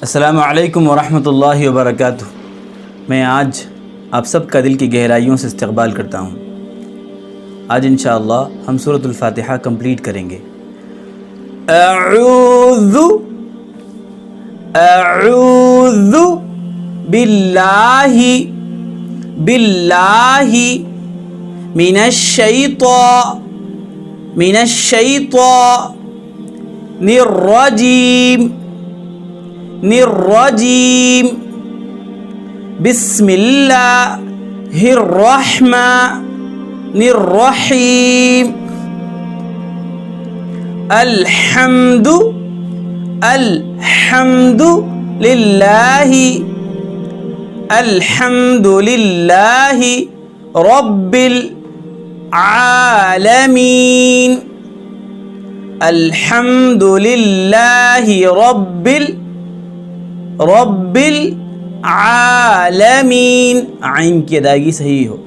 السلام علیکم ورحمۃ اللہ وبرکاتہ۔ میں آج آپ سب کا دل کی گہرائیوں سے استقبال کرتا ہوں۔ آج انشاءاللہ ہم سورۃ الفاتحہ کمپلیٹ کریں گے۔ اعوذ باللہ من الشیطان الرجیم بسم اللہ الرحمن الرحیم الحمد للہ رب العالمین الحمد للہ رب العالمین، عین کی ادائیگی صحیح ہو،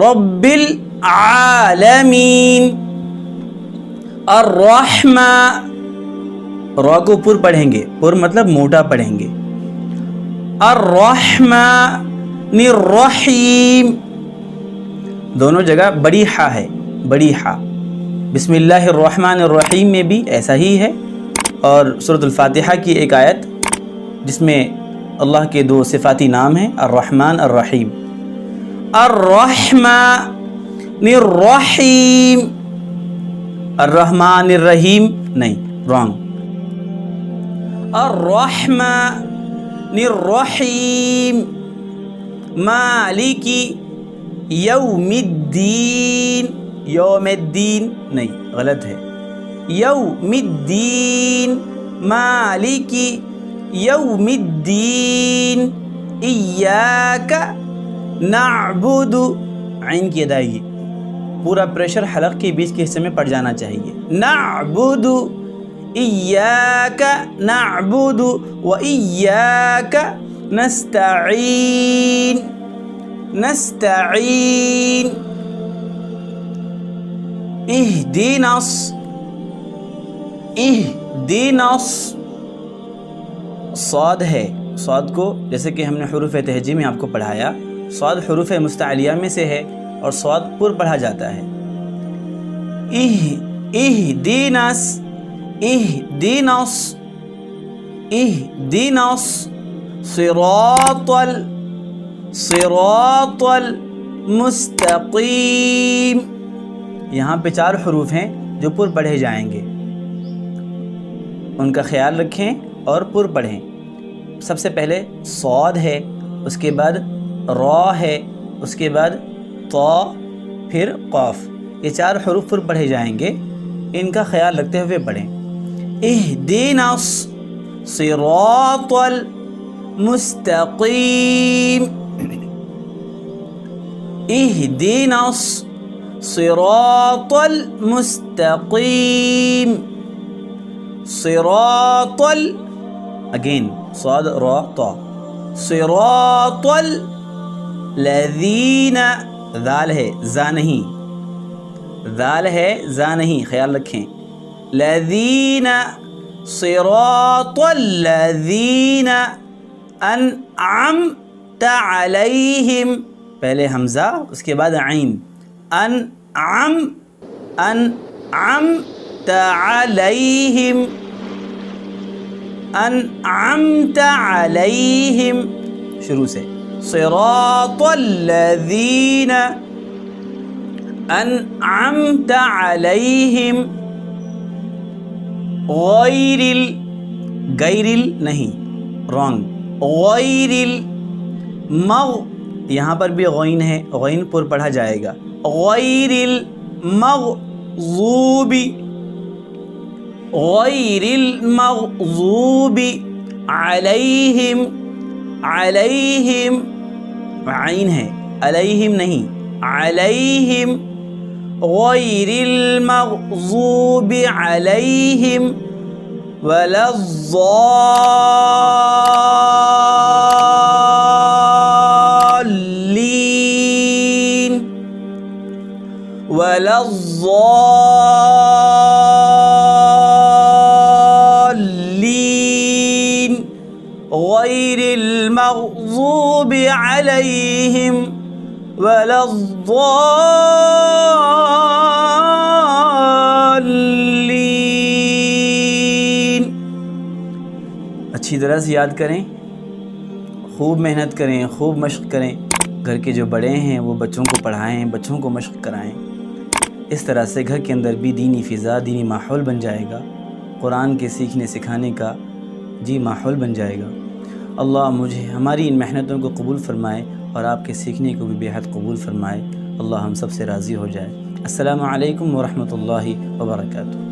رب العالمین۔ الرحمن، را کو پر پڑھیں گے، پر مطلب موٹا پڑھیں گے۔ الرحمن الرحیم، دونوں جگہ بڑی ہا ہے، بڑی ہا۔ بسم اللہ الرحمن الرحیم میں بھی ایسا ہی ہے، اور سورۃ الفاتحہ کی ایک آیت جس میں اللہ کے دو صفاتی نام ہیں، الرحمن الرحیم۔ الرحمن الرحیم، الرحمن الرحیم نہیں، رانگ۔ الرحمن الرحیم مالک یوم الدین، یوم الدین نہیں، غلط ہے، یوم الدین، مالک یوم الدین، ایاک نعبد، عین کی ادائیگی، پورا پریشر حلق کے بیچ کے حصے میں پڑ جانا چاہیے۔ نعبد، ایاک نعبد و ایاک نستعین، نستعین، اہدنا صاد ہے، صاد کو جیسے کہ ہم نے حروف تہجی میں آپ کو پڑھایا، صاد حروف مستعلیہ میں سے ہے اور صاد پر پڑھا جاتا ہے۔ اہدنا صراط المستقیم، یہاں پہ 4 حروف ہیں جو پر پڑھے جائیں گے، ان کا خیال رکھیں اور پر پڑھیں۔ سب سے پہلے صاد ہے، اس کے بعد را ہے، اس کے بعد طا، پھر قاف، یہ 4 حروف پر پڑھے جائیں گے، ان کا خیال رکھتے ہوئے پڑھیں۔ اہدنا الصراط المستقیم، اہدنا الصراط المستقیم، صراط اگین صاد را طا، صراط الذین، ذال ہے زا نہیں، ذال ہے زا نہیں، خیال رکھیں، الذین، صراط الذین انعمت علیہم، پہلے حمزہ اس کے بعد عین، انعمت علیہم، انعمت علیہم، شروع سے، صراط الذین انعمت علیہم غیر نہیں، رانگ، غیر یہاں پر بھی غین ہے، غین پر پڑھا جائے گا، غیر المغضوب، غیر المغضوب علیہم، علیہم عین ہے، علیہم نہیں، علیہم، غیر المغضوب علیہم ولا الضالین، ولا الضالین، المغضوب علیہم ولا الضالین۔ اچھی طرح سے یاد کریں، خوب محنت کریں، خوب مشق کریں۔ گھر کے جو بڑے ہیں وہ بچوں کو پڑھائیں، بچوں کو مشق کرائیں۔ اس طرح سے گھر کے اندر بھی دینی فضا، دینی ماحول بن جائے گا، قرآن کے سیکھنے سکھانے کا ماحول بن جائے گا۔ اللہ مجھے ہماری ان محنتوں کو قبول فرمائے اور آپ کے سیکھنے کو بھی بے حد قبول فرمائے۔ اللہ ہم سب سے راضی ہو جائے۔ السلام علیکم ورحمۃ اللہ وبرکاتہ۔